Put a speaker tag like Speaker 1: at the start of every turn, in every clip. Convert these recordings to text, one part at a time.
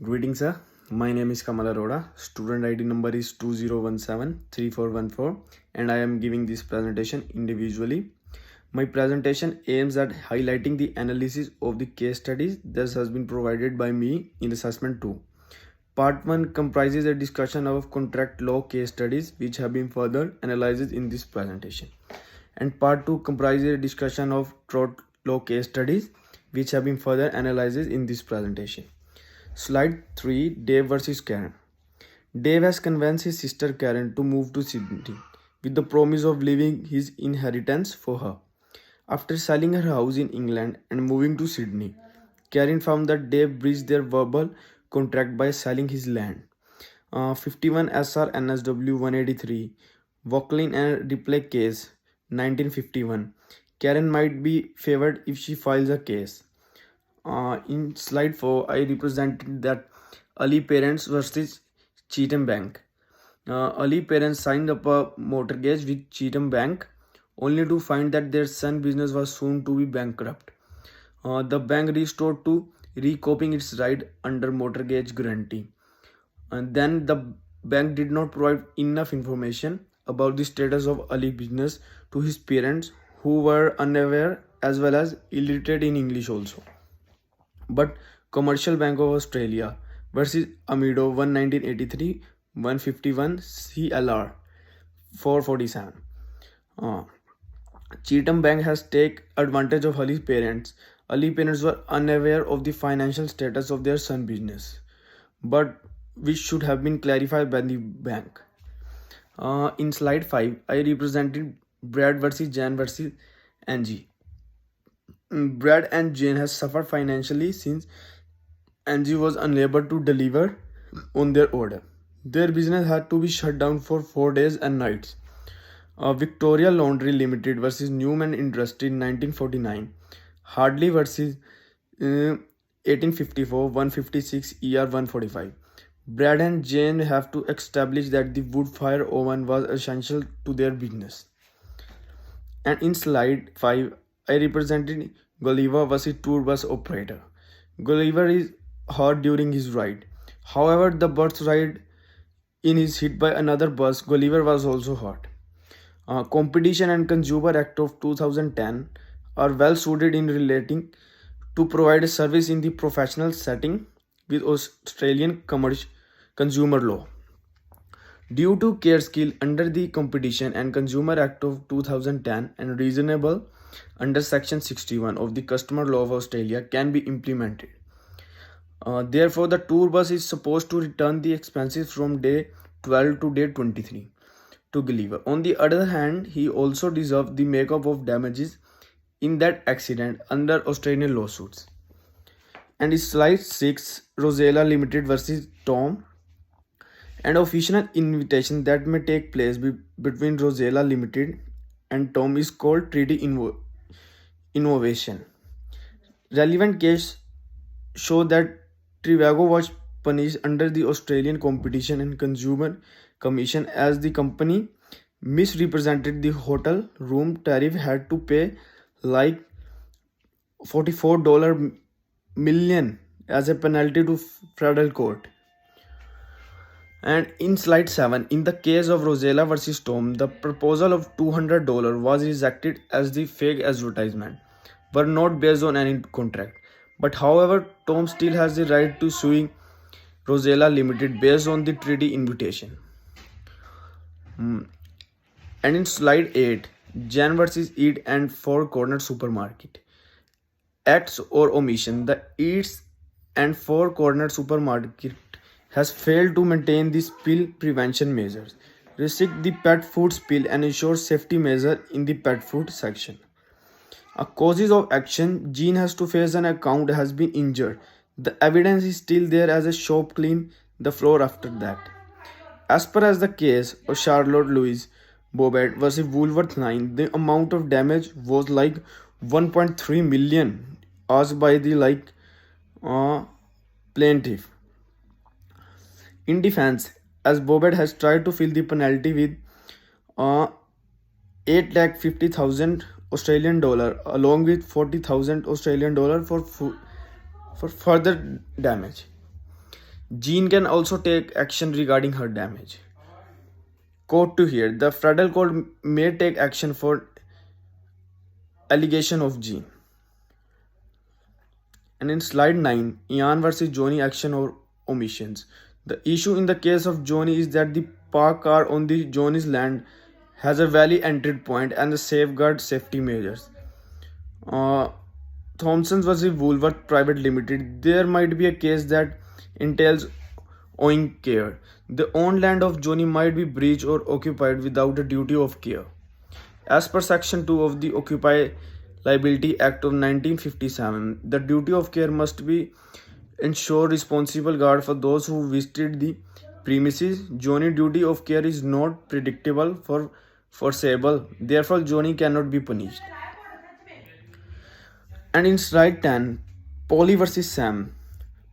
Speaker 1: Greetings, sir. My name is Kamal Arora. Student ID number is 20173414, and I am giving this presentation individually. My presentation aims at highlighting the analysis of the case studies that has been provided by me in assessment 2. Part 1 comprises a discussion of contract law case studies which have been further analyzed in this presentation. And part 2 comprises a discussion of tort law case studies which have been further analyzed in this presentation. Slide 3. Dave versus Karen. Dave has convinced his sister Karen to move to Sydney with the promise of leaving his inheritance for her. After selling her house in England and moving to Sydney, Karen found that Dave breached their verbal contract by selling his land. 51 SR NSW 183, Vauquelin and Ripley case, 1951. Karen might be favored if she files a case. In slide 4, I represented that Ali Parents versus Cheatham Bank. Ali Parents signed up a mortgage with Cheatham Bank only to find that their son business was soon to be bankrupt. The bank restored to recouping its right under mortgage guarantee. And then the bank did not provide enough information about the status of Ali business to his parents, who were unaware as well as illiterate in English also. But Commercial Bank of Australia versus Amido 1983 151 CLR 447. Cheatham Bank has taken advantage of Ali's parents. Ali parents were unaware of the financial status of their son business, but which should have been clarified by the bank. In slide 5, I represented Brad versus Jan versus Angie. Brad and Jane has suffered financially since Angie was unable to deliver on their order. Their business had to be shut down for 4 days and nights. Victoria Laundry Limited versus Newman Industries 1949. Hardley versus 1854 156 ER 145. Brad and Jane have to establish that the wood fire oven was essential to their business. And in slide 5, I represented Gulliver versus tour bus operator. Gulliver is hurt during his ride. However, the bus ride in is hit by another bus. Gulliver was also hurt. Competition and Consumer Act of 2010 are well suited in relating to provide a service in the professional setting with Australian consumer law. Due to care skill under the Competition and Consumer Act of 2010 and reasonable under Section 61 of the Customer Law of Australia can be implemented. Therefore, the tour bus is supposed to return the expenses from day 12 to day 23 to Gulliver. On the other hand, he also deserves the makeup of damages in that accident under Australian lawsuits. And in slide 6, Rosella Limited versus Tom. An official invitation that may take place between Rosella Limited and Tom is called treaty innovation. Relevant case show that Trivago was punished under the Australian Competition and Consumer Commission as the company misrepresented the hotel room tariff, had to pay like $44 million as a penalty to federal court. And in slide 7, in the case of Rosella versus Tom, the proposal of $200 was rejected as the fake advertisement were not based on any contract. But however, Tom still has the right to suing Rosella Limited based on the treaty invitation. And in slide 8, Jan versus Eat and Four Corner Supermarket. Acts or omission. The Eats and Four Corner Supermarket has failed to maintain the spill prevention measures, restrict the pet food spill and ensure safety measures in the pet food section. Causes of action. Jean has to face an account has been injured. The evidence is still there as a shop clean the floor after that. As per as the case of Charlotte Louise Bobet versus Woolworth 9, the amount of damage was like 1.3 million asked by the plaintiff. In defense, as Bobet has tried to fill the penalty with 8,50,000 Australian dollar along with 40,000 Australian dollar for further damage. Jean can also take action regarding her damage. Court to hear. The federal court may take action for allegation of Jean. And in slide 9, Ian versus Johnny action or omissions. The issue in the case of Johnny is that the parked car on the Johnny's land has a valley entry point and the safeguard safety measures. Thompson versus Woolworth Private Limited. There might be a case that entails owing care. The owned land of Johnny might be breached or occupied without a duty of care. As per Section 2 of the Occupy Liability Act of 1957, the duty of care must be ensure responsible guard for those who visited the premises. Johnny duty of care is not predictable for foreseeable. Therefore, Johnny cannot be punished. And in slide 10, Polly versus Sam.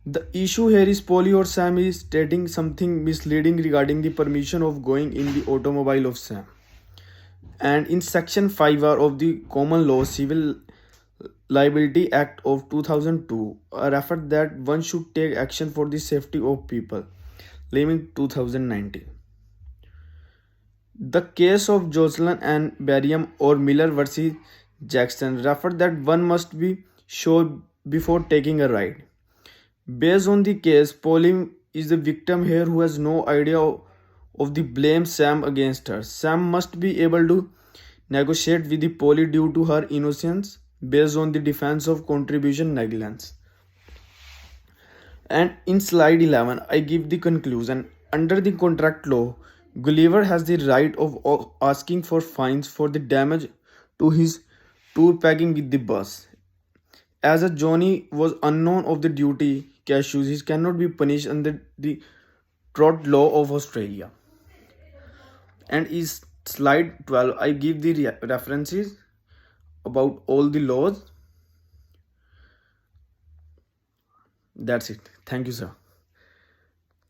Speaker 1: The issue here is Polly or Sam is stating something misleading regarding the permission of going in the automobile of Sam. And in section 5R of the Common Law Civil Liability Act of 2002, referred that one should take action for the safety of people, leaving 2019. The case of Jocelyn and Barium or Miller versus Jackson referred that one must be sure before taking a ride. Based on the case, Polly is the victim here who has no idea of the blame Sam against her. Sam must be able to negotiate with the Polly due to her innocence based on the defense of contribution negligence. And in slide 11, I give the conclusion. Under the contract law, Gulliver has the right of asking for fines for the damage to his tour packing with the bus. As a Johnny was unknown of the duty cashews, he cannot be punished under the tort law of Australia. And is slide 12, I give the references about all the laws. That's it. Thank you, sir.